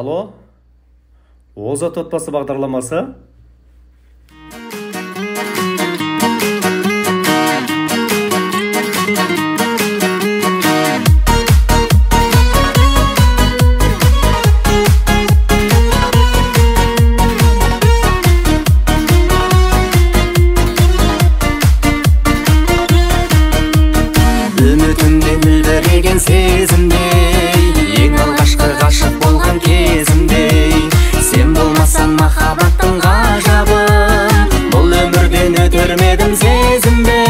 Алло, Озат отбасы бағдарламасы. Үмітімде мөлдіреген сезімдей, ең алғашқы ғашық болған кезімдей. Сен болмасаң махаббаттың ғажабын, бұл өмірден өтер ме едім сезімді.